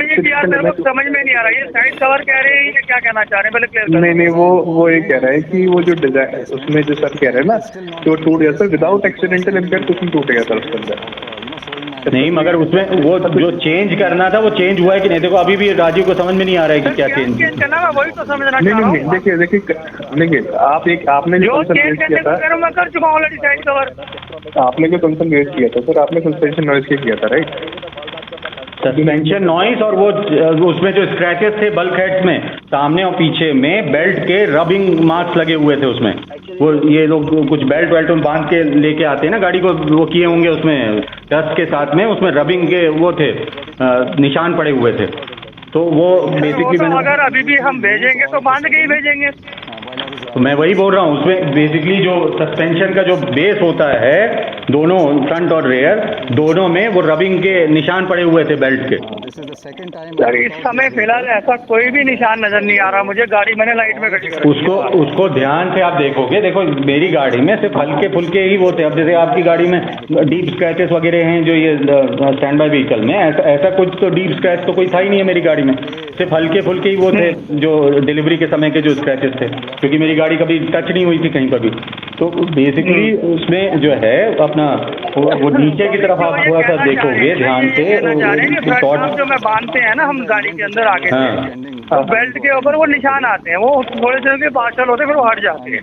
समझ में नहीं आ रहा, ये साइड कवर कह रहे हैं या क्या कहना चाह रहे हैं, पहले क्लियर करें। नहीं, वो ये कह रहा है कि वो जो डिजाइन उसमें जो सर कह रहे हैं ना कि वो टूट गया सर, विदाउट एक्सीडेंटल इम्पैक्ट उसमें टूट गया सर उसके अंदर। नहीं, मगर उसमें वो जो चेंज करना था वो चेंज हुआ है कि नहीं? देखो अभी भी राजीव को समझ में नहीं आ रहा है कि क्या चेंज करना है, वही तो समझना चाह रहा हूं। नहीं, देखिए आपने जो कंसर्न रेज किया था, मैं कर चुका हूं ऑलरेडी साइड कवर। आपने जो कंसर्न रेज किया था सर, आपने सस्पेंशन नॉइज के किया था, राइट? सस्पेंशन नॉइस और वो उसमें जो स्क्रैचेस थे बल्क हेड्स में सामने और पीछे में बेल्ट के रबिंग मार्क्स लगे हुए थे उसमें। वो ये लोग कुछ बेल्ट वेल्ट में बांध के लेके आते हैं ना गाड़ी को, वो किए होंगे उसमें डस्ट के साथ में, उसमें रबिंग के वो थे निशान पड़े हुए थे। तो वो बेसिकली तो अगर अभी भी हम भेजेंगे तो बांध के ही भेजेंगे। तो मैं वही बोल रहा हूँ, उसमें बेसिकली जो सस्पेंशन का जो बेस होता है दोनों फ्रंट और रेयर दोनों में वो रबिंग के निशान पड़े हुए थे बेल्ट के। सर इस समय फिलहाल ऐसा कोई भी निशान नजर नहीं आ रहा मुझे, गाड़ी मैंने लाइट में खड़ी कर उसको ध्यान से आप देखोगे, देखो मेरी गाड़ी में सिर्फ हल्के फुल्के ही वो थे। अब जैसे आपकी गाड़ी में डीप स्क्रैचेस वगैरह हैं जो ये स्टैंड बाय व्हीकल में, ऐसा कुछ तो डीप स्क्रैच तो कोई था ही नहीं है मेरी गाड़ी में, सिर्फ हल्के फुल्के ही वो थे जो डिलीवरी के समय के जो स्क्रैचेस थे, क्योंकि मेरी गाड़ी कभी टच नहीं हुई थी कहीं पर भी। तो बेसिकली उसमें जो है अपना वो नीचे की तरफ आप थोड़ा सा देखोगे ध्यान से, जो मैं बांधते हैं ना हम गाड़ी के अंदर आगे तो बेल्ट के ऊपर वो निशान आते हैं, वो थोड़े से के पार्शल होते हैं फिर वो हट जाते हैं।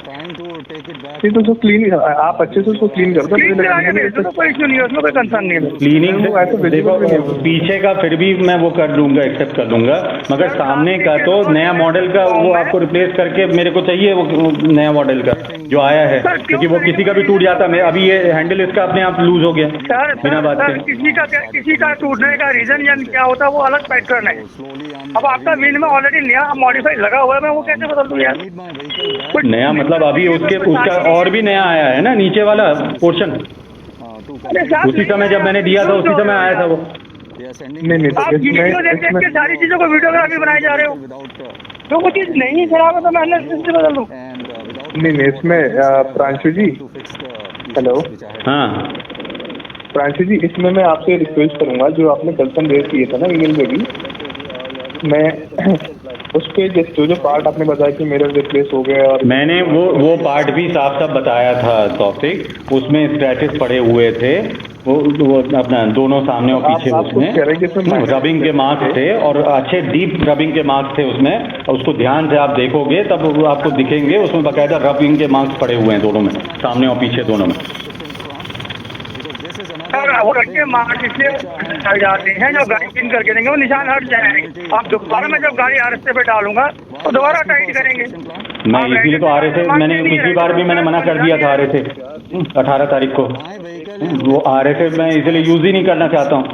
नहीं तो उसको क्लीन, आप अच्छे से उसको क्लीन कर दो, कोई इशू नहीं है उसमें, कोई कंसर्न नहीं है। क्लीनिंग देखो पीछे का फिर भी मैं वो कर लूंगा, एक्सेप्ट कर लूंगा, मगर सामने का तो नया मॉडल का वो आपको रिप्लेस करके मेरे को चाहिए वो नया मॉडल का जो आया है, क्योंकि वो किसी का भी टूट जाता है। अभी ये हैंडल इसका अपने आप लूज हो गया बिना बात के। किसी का टूटने का रीजन या क्या होता है वो अलग पैटर्न है। अब आपका व्हील में ऑलरेडी नया मॉडिफाई लगा हुआ है, मैं वो कैसे बदल दूं यार? नया मतलब अभी उसका और भी नया आया है ना नीचे वाला पोर्शन, उसी समय जब मैंने दिया था उसी समय आया था वो। नहीं आप वीडियो देख के सारी चीजों को वीडियोग्राफी बनाए जा रहे हो, जो वो चीज नहीं खराब है तो मैं अलग से बदल दूं। नहीं, इसमें प्रांशु जी, हेलो। हाँ प्रांशु जी, इसमें मैं आपसे रिक्वेस्ट करूंगा, जो आपने कंसर्न रेज किए थे ना ईमेल पे भी, मैं उस पे जो पार्ट आपने बताया कि मेरा रिप्लेस हो गया, और मैंने वो पार्ट भी साफ साफ बताया था टॉपिक, उसमें स्क्रैचेस पड़े हुए थे, वो अपना दोनों सामने और पीछे उसमें रबिंग के मार्क्स थे और अच्छे डीप रबिंग के मार्क्स थे उसमें, और उसको ध्यान से आप देखोगे तब आपको दिखेंगे उसमें बाकायदा रबिंग के मार्क्स पड़े हुए हैं दोनों में, सामने और पीछे दोनों में। मार्क्स इसलिए जाते हैं जो गाड़ी पिन करके देंगे वो निशान हट जाएंगे। आप दोबारा मैं जब गाड़ी RSA पे डालूंगा तो दोबारा टाइट करेंगे। मैं इसीलिए तो RSA मैंने पिछली बार भी मैंने मना कर दिया था, RSA 18 तारीख को वो RSA मैं इसलिए यूज ही नहीं करना चाहता हूँ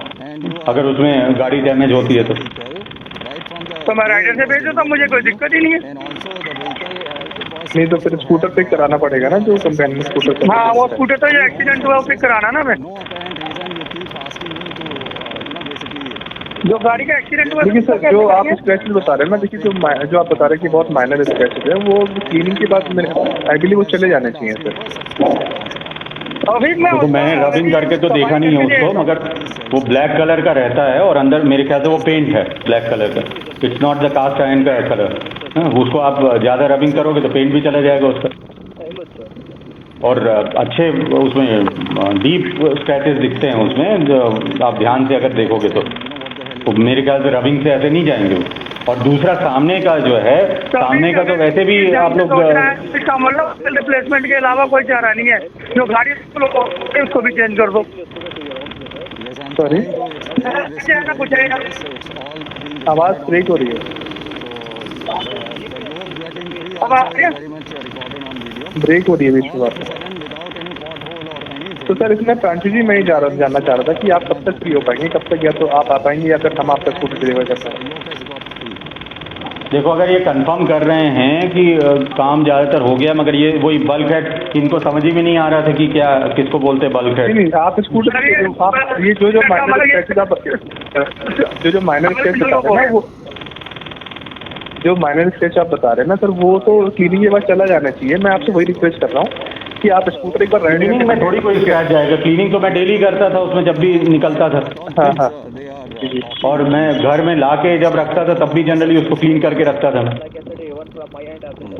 अगर उसमें गाड़ी डैमेज होती है तो मैं राइडर से भेज दूँ तब मुझे कोई दिक्कत ही नहीं है। नहीं तो फिर स्कूटर पिक कराना पड़ेगा ना, जो कंपेनियन स्कूटर। हाँ वो स्कूटर तो जो एक्सीडेंट हुआ वो पिक कराना ना मैं, जो गाड़ी का एक्सीडेंट हुआ। देखिए सर, जो आप स्क्रैचेस बता रहे हैं ना, देखिए जो आप बता रहे हैं कि बहुत माइनर स्क्रैचेस है, वो क्लीनिंग के बाद आई बिलीव वो चले जाने चाहिए सर। तो मैंने रबिंग करके तो देखा नहीं है उसको, मगर वो ब्लैक कलर का रहता है और अंदर मेरे ख्याल से वो पेंट है ब्लैक कलर का, it's not the cast iron का कलर। उसको आप ज़्यादा रबिंग करोगे तो पेंट भी चला जाएगा उसका। और अच्छे उसमें डीप स्क्रैचेस दिखते हैं उसमें, जो आप ध्यान से अगर देखोगे तो मेरे ख्याल से रबिंग से ऐसे नहीं जाएंगे वो। और दूसरा सामने का जो है, सामने का तो वैसे भी आप लोग इसका मतलब रिप्लेसमेंट के अलावा कोई चारा नहीं है, जो गाड़ी उसको भी चेंज कर दो। सॉरी, आवाज़ ब्रेक हो रही है, ब्रेक हो रही है बीच में बात। तो सर इसमें प्रांशु जी मैं ही जानना चाह रहा था कि आप कब तक फ्री हो पाएंगे, कब तक, या तो आप आ पाएंगे या फिर हम आप तक स्कूटर डिलीवर कर पाएंगे। देखो, अगर ये कंफर्म कर रहे हैं कि काम ज़्यादातर हो गया, मगर ये वही बल्क हेड इनको समझ ही में नहीं आ रहा था कि क्या किसको बोलते हैं बल्क हेड। नहीं, आप स्कूटर आप ये जो माइनर स्क्रैचेस आप जो माइनर स्क्रैच बता रहे हैं ना, वो जो माइनर स्क्रैच आप बता रहे हैं ना सर, वो तो क्लीनिंग के बाद चला जाना चाहिए। मैं आपसे वही रिक्वेस्ट कर रहा हूँ कि आप स्कूटर एक बार क्लीनिंग में थोड़ी कोई स्क्रैच जाएगा। क्लीनिंग तो मैं डेली करता था उसमें, जब भी निकलता था। हाँ हाँ, और मैं घर में ला के जब रखता था तब भी जनरली उसको क्लीन करके रखता था मैं।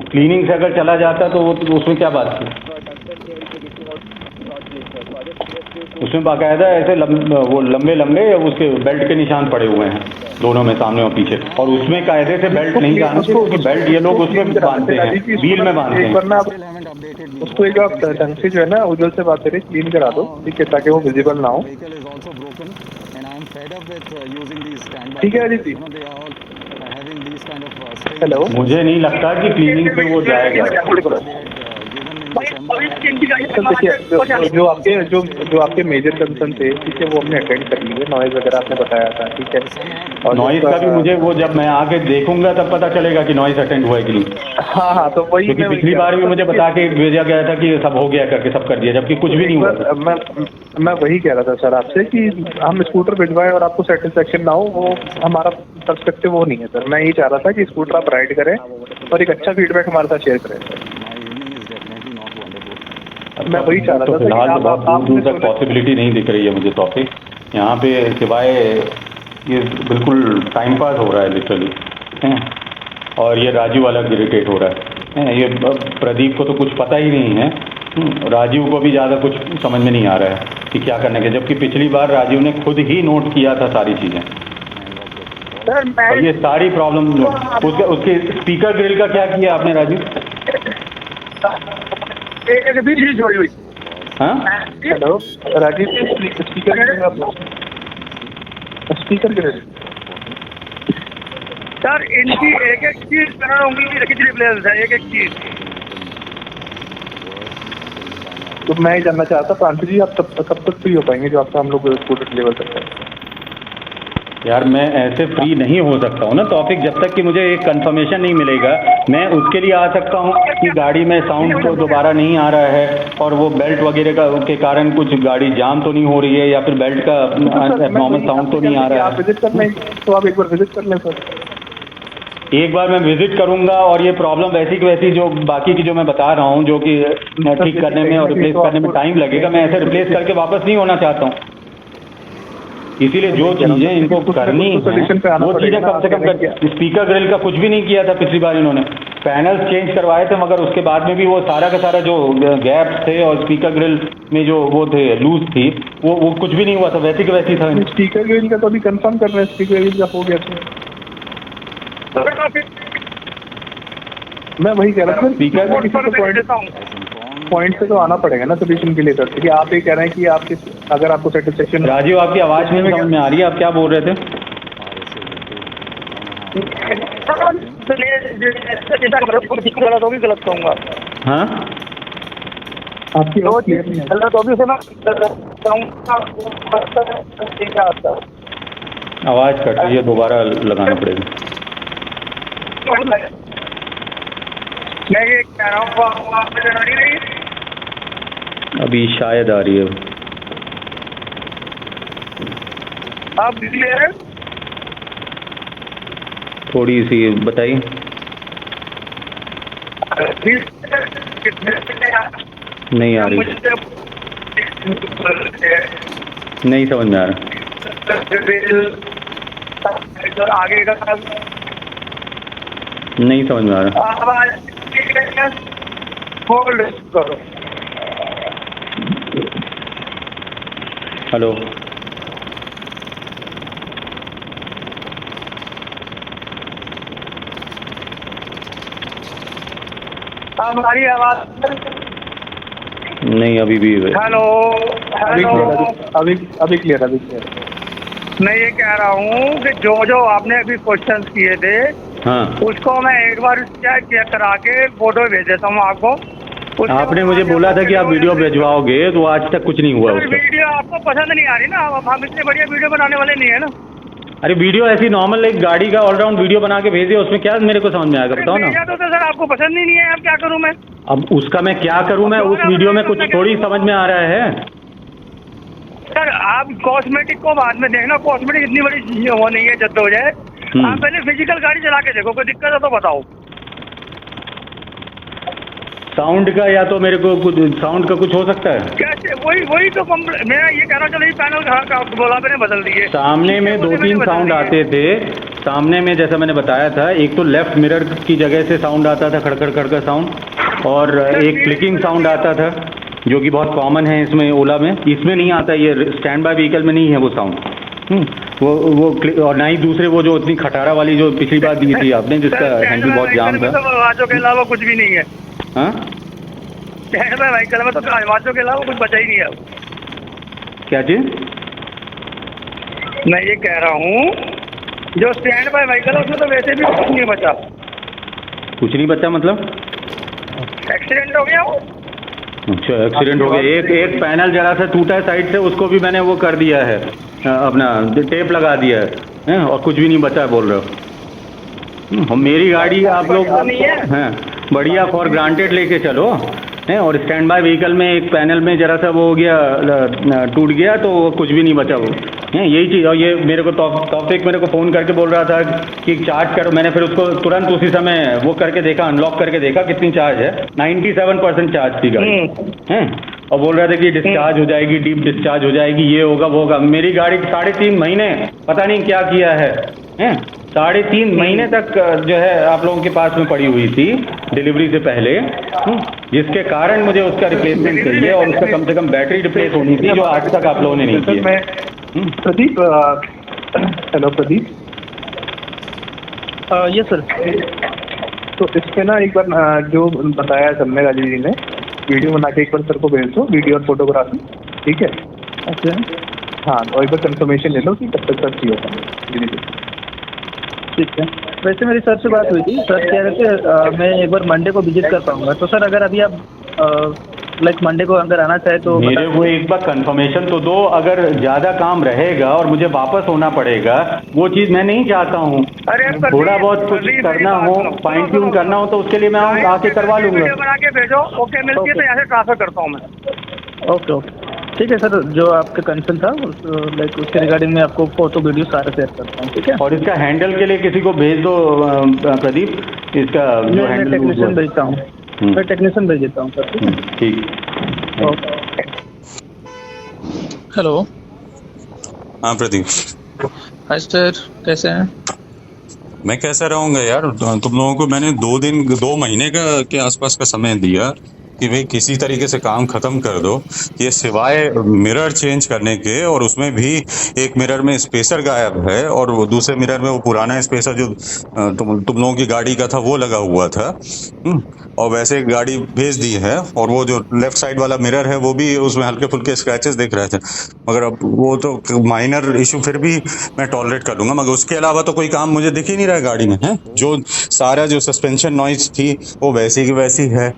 क्लीनिंग से अगर चला जाता तो उसमें क्या बात थी। उसमें बाकायदा ऐसे वो लंबे उसके बेल्ट के निशान पड़े हुए हैं दोनों में, सामने और पीछे। और उसमें कायदे से बेल्ट नहीं डालना चाहिए, क्योंकि बेल्ट ये लोग उसमें बांधते हैं, व्हील में बांधते हैं। वरना उसको एक आप ढंग से जो है ना उज्जवल से बात करें, क्लीन करा दो, ठीक है, ताकि वो विजिबल ना हो। ठीक है अजीत जी। हेलो, मुझे नहीं लगता कि क्लीनिंग पे वो जाएगा। देखिए, जो आपके मेजर कंसर्न थे, ठीक है, वो हमने अटेंड कर लिए। नॉइज वगैरह आपने बताया था, ठीक है, और नॉइज का भी मुझे वो जब मैं आके देखूंगा तब पता चलेगा कि नॉइज अटेंड हुआ है कि नहीं। हाँ, तो वही क्योंकि पिछली बार भी मुझे बता के भेजा गया था कि सब हो गया करके, सब कर दिया, जबकि कुछ भी नहीं हुआ। मैं वही कह रहा था सर आपसे कि हम स्कूटर भिजवाएं और आपको सेटिस्फेक्शन ना हो, वो हमारा पर्सपेक्टिव वो नहीं है सर। मैं यही चाह रहा था कि स्कूटर आप राइड करें और एक अच्छा फीडबैक हमारे साथ शेयर करें सर। मैं वही चाह रहा था। तो फिलहाल तो बहुत दूर तक पॉसिबिलिटी नहीं दिख रही है मुझे टॉपिक यहाँ पे, सिवाय ये बिल्कुल टाइम पास हो रहा है लिटरली हैं। और ये राजू वाला इरिटेट हो रहा है। ये प्रदीप को तो कुछ पता ही नहीं है, राजीव को भी ज़्यादा कुछ समझ में नहीं आ रहा है कि क्या करने के, जबकि पिछली बार राजीव ने खुद ही नोट किया था सारी चीज़ें। और ये सारी प्रॉब्लम उसके स्पीकर ग्रिल का क्या किया आपने राजीव? छोड़ी हुई। हाँ, hello Rajeev, speaker grill sir, इनकी एक चीज रिप्लेस है, एक चीज। तो मैं ही जानना चाहता प्रांशु जी, आप कब तक फ्री हो पाएंगे जो आपका हम लोग स्कूटर डिलीवर करते हैं? यार मैं ऐसे फ्री नहीं हो सकता हूँ ना टॉपिक, जब तक कि मुझे एक कंफर्मेशन नहीं मिलेगा। मैं उसके लिए आ सकता हूँ कि गाड़ी में साउंड तो दोबारा नहीं आ रहा है, और वो बेल्ट वगैरह का के कारण कुछ गाड़ी जाम तो नहीं हो रही है, या फिर बेल्ट का एबनॉर्मल साउंड तो नहीं आ रहा है। आप विजिट करने, तो आप एक बार विजिट कर लें सर। एक बार मैं विजिट करूंगा, और ये प्रॉब्लम वैसी की वैसी जो बाकी की जो मैं बता रहा हूँ, जो कि ठीक करने में और रिप्लेस करने में टाइम लगेगा, मैं ऐसे रिप्लेस करके वापस नहीं होना चाहता हूँ। इसीलिए जो चीज़ें इनको करनी है वो चीज़ें कम से कम कर। स्पीकर ग्रिल का कुछ भी नहीं किया था पिछली बार इन्होंने, पैनल्स चेंज करवाए थे, मगर उसके बाद में भी वो सारा का सारा जो गैप्स थे और स्पीकर ग्रिल में जो वो थे लूज थी, वो कुछ भी नहीं हुआ था, वैसी की वैसी था। स्पीकर ग्रिल का तो अभी कंफर्म कर रहे हैं, स्पीकर ग्रिल का हो गया था। मैं वही कह रहा था, स्पीकर में किसी को पॉइंट से तो आना पड़ेगा ना सोल्यूशन के लिए सर, क्योंकि आप ये कह रहे हैं कि आपके अगर आपको सेटिस्फेक्शन। राजीव, आपकी आवाज़ नहीं समझ में आ रही है, आप क्या बोल रहे थे? तो भी गलत कहूँगा। हाँ, आपकी आवाज़ क्लियर नहीं है। तो भी सुना, आवाज़ कट रही है, दोबारा लगाना पड़ेगा। मैं ये कह रहा हूँ, अभी शायद आ रही है। आप क्लियर है? थोड़ी सी बताइए। नहीं आ रही, नहीं समझ में आ रहा। आगे का नहीं समझ में आ रहा। होल्ड करो। हेलो, हमारी आवाज नहीं अभी भी हेलो अभी हेलो अभी क्लियर अभी क्लियर। मैं ये कह रहा हूँ कि जो जो आपने अभी क्वेश्चन किए थे हाँ, उसको मैं एक बार चेक करा के फोटो भेज देता हूँ आपको। आपने मुझे बोला था कि आप वीडियो भिजवाओगे, तो आज तक कुछ नहीं हुआ सर, उसका। वीडियो आपको पसंद नहीं आ रही ना, अब हम इतने बढ़िया वीडियो बनाने वाले नहीं है ना। अरे वीडियो ऐसी नॉर्मल एक गाड़ी का ऑलराउंड वीडियो बना के भेजे, उसमें क्या मेरे को समझ में आएगा, बताओ ना। भेजा तो सर आपको पसंद ही नहीं है, अब क्या करूँ मैं। अब उसका मैं क्या करूं, मैं उस वीडियो में कुछ थोड़ी समझ में आ रहा है। सर आप कॉस्मेटिक को बाद में देखना, कॉस्मेटिक इतनी बड़ी चीज वो नहीं है जद्दोजहद। आप पहले फिजिकल गाड़ी चला के देखो, कोई दिक्कत है तो बताओ। साउंड का या तो मेरे को कुछ साउंड का कुछ हो सकता है। कैसे वही तो मैं ये कह रहा हूँ, चलो ये पैनल का बोला मैंने बदल दिए। सामने में 2-3 साउंड आते थे, सामने में जैसा मैंने बताया था, एक तो लेफ्ट मिरर की जगह से साउंड आता था, खड़खड़ खड़खड़ साउंड, और एक क्लिकिंग साउंड आता था जो कि बहुत कॉमन है इसमें ओला में। इसमें नहीं आता, ये स्टैंड बाय व्हीकल में नहीं है वो साउंड। वो और ना ही दूसरे वो जो इतनी खटारा वाली जो पिछली बार दी थी आपने, जिसका हैंडल बहुत जाम था। आवाजों के अलावा कुछ भी नहीं है। हाँ, स्टैंड बाय व्हीकल में तो आवाजों के अलावा कुछ बचा ही नहीं है। क्या चीज? मैं ये कह रहा हूँ जो स्टैंड बाय व्हीकल है उसमें तो वैसे भी कुछ नहीं बचा। कुछ नहीं बचा मतलब? एक्सीडेंट हो गया वो। अच्छा, एक्सीडेंट हो गया। एक पैनल जरा सा टूटा है साइड से, उसको भी मैंने वो कर दिया है, अपना टेप लगा दिया है, और कुछ भी नहीं बचा है बोल रहे हो। मेरी गाड़ी आप लोग हैं बढ़िया फॉर ग्रांटेड लेके चलो हैं, और स्टैंड बाय व्हीकल में एक पैनल में जरा सा वो हो गया, टूट गया, तो कुछ भी नहीं बचा वो है, यही चीज़। और ये मेरे को तौफीक मेरे को फ़ोन करके बोल रहा था कि चार्ज करो। मैंने फिर उसको तुरंत उसी समय वो करके देखा, अनलॉक करके देखा कितनी चार्ज है। 97% चार्ज थी गाड़ी हैं, और बोल रहा था कि डिस्चार्ज हो जाएगी, डीप डिस्चार्ज हो जाएगी, ये होगा वो होगा। मेरी गाड़ी 3.5 महीने पता नहीं क्या किया है, 3.5 महीने तक जो है आप लोगों के पास में पड़ी हुई थी डिलीवरी से पहले, जिसके कारण मुझे उसका रिप्लेसमेंट चाहिए, और उसका कम से कम बैटरी रिप्लेस होनी थी, जो आज तक आप लोगों ने नहीं की। Pradeep, hello Pradeep. Yes sir. तो इस पे ना एक बार जो बताया सबने राजीव जी ने, वीडियो बना के एक बार सर को भेज दो, वीडियो और फोटोग्राफी, ठीक है? अच्छा, हाँ, और एक बार कंफर्मेशन ले लो कि कब तक सर चाहिए होगा। ठीक है। वैसे मेरी सर से बात हुई थी, सर कह रहे थे मैं एक बार मंडे को विजिट कर पाऊंगा। तो सर अगर अभी आप लाइक मंडे को अगर आना चाहे तो मेरे को एक बार कंफर्मेशन तो दो। अगर ज़्यादा काम रहेगा और मुझे वापस होना पड़ेगा, वो चीज़ मैं नहीं चाहता हूँ। थोड़ा बहुत कुछ करना हो, फाइन ट्यून करना हो, तो उसके लिए मैं आके करवा लूँगा। वीडियो बना के भेजो, ओके मिलती है तो यहाँ से ट्रांसफर करता हूँ मैं। ओके ठीक है सर। जो आपका कंसर्न था लाइक उसके रिगार्डिंग में आपको फोटो वीडियो सारे शेयर करता हूँ, ठीक है? और इसका हैंडल के लिए किसी को भेज दो प्रदीप, इसका जो हैंडल टेक्नीशियन भेजता हूँ, मैं टेक्नीशियन भेज देता हूँ सर, ठीक। हेलो। हाँ प्रदीप। हाय सर, कैसे हैं? मैं कैसा रहूँगा यार, तुम लोगों को मैंने 2 महीने के आसपास का समय दिया कि भाई किसी तरीके से काम खत्म कर दो। ये सिवाय मिरर चेंज करने के, और उसमें भी एक मिरर में स्पेसर गायब है, और वो दूसरे मिरर में वो पुराना स्पेसर जो तुम लोगों की गाड़ी का था वो लगा हुआ था। और वैसे गाड़ी भेज दी है, और वो जो लेफ्ट साइड वाला मिरर है वो भी उसमें हल्के फुल्के स्क्रैचेस दिख रहे थे, मगर अब वो तो माइनर इशू फिर भी मैं टॉलरेट कर लूंगा, मगर उसके अलावा तो कोई काम मुझे दिख ही नहीं रहा है गाड़ी में। है जो सारा जो सस्पेंशन नॉइज थी वो वैसी की वैसी है,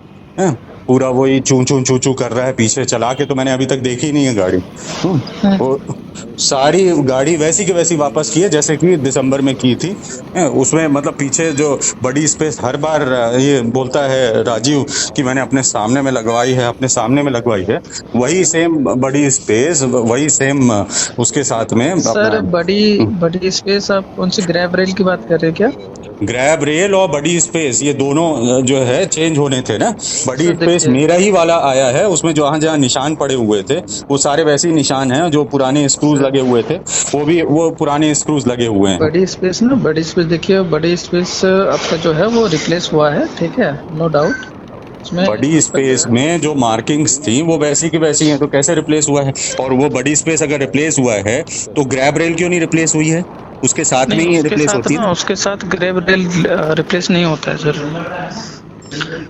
पूरा वही चू चू चू चू कर रहा है। पीछे चला के तो मैंने अभी तक देखी नहीं है गाड़ी। वो सारी गाड़ी वैसी की वैसी वापस की है जैसे कि दिसंबर में की थी। उसमें मतलब पीछे जो बड़ी स्पेस हर बार ये बोलता है राजीव कि मैंने अपने सामने में लगवाई है, अपने सामने में लगवाई है, वही सेम बड़ी स्पेस, वही सेम उसके साथ में। सर बड़ी स्पेस आप कौन सी ग्रैब रेल की बात कर रहे हैं क्या? ग्रैब रेल और बड़ी स्पेस ये दोनों जो है चेंज होने थे ना। बड़ी स्पेस मेरा ही वाला आया है, उसमें जहाँ जहाँ निशान पड़े हुए थे वो सारे वैसे ही निशान हैं, जो पुराने स्क्रूज लगे हुए थे वो पुराने स्क्रूज लगे हुए हैं। बड़ी स्पेस देखिए, बड़ी स्पेस आपका जो है वो रिप्लेस हुआ है, ठीक है, नो डाउट। उसमें बड़ी स्पेस में जो मार्किंग्स थी वो वैसी की वैसी हैं, तो कैसे रिप्लेस हुआ है? और वो बड़ी स्पेस अगर रिप्लेस हुआ है तो ग्रैब रेल क्यों नहीं रिप्लेस हुई है? उसके साथ में ही रिप्लेस होती है। उसके साथ ग्रैब रेल रिप्लेस नहीं होता है सर।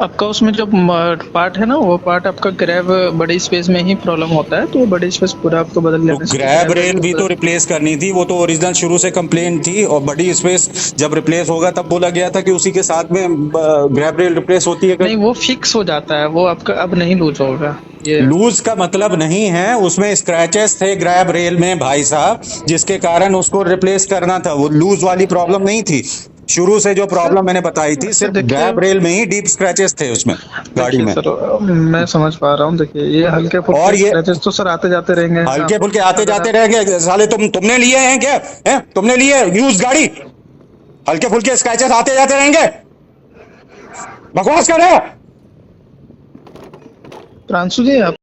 आपका उसमें जो पार्ट है ना, वो पार्ट आपका ग्रैब बड़ी स्पेस में ही प्रॉब्लम होता है, तो वो बड़ी स्पेस पूरा आपको बदल तो लेना चाहिए। ग्रैब रेल भी तो रिप्लेस करनी थी, वो तो ओरिजिनल शुरू से कंप्लेन थी। और बड़ी स्पेस जब रिप्लेस होगा तब बोला गया था कि उसी के साथ में ग्रैब रेल रिप्लेस होती है। नहीं, वो फिक्स हो जाता है, वो आपका अब नहीं लूज होगा। ये लूज का मतलब नहीं है, उसमें स्क्रैचेस थे ग्रैब रेल में भाई साहब, जिसके कारण उसको रिप्लेस करना था। वो लूज वाली प्रॉब्लम नहीं थी। शुरू से जो प्रॉब्लम मैंने बताई थी, सिर्फ ग्रैब रेल में ही डीप स्क्रैचेस थे उसमें गाड़ी में। सर मैं समझ पा रहा हूँ। देखिए ये हल्के फुल्के और ये स्क्रैचेस तो सर आते जाते रहेंगे, हल्के फुल्के आते जाते रहेंगे। साले तुमने लिए हैं क्या? हैं? तुमने लिए यूज गाड़ी? हल्के फुल्के स्क्रैचेस आते जाते रहेंगे? बकवास कर रहे हो? प्रांशु जी आप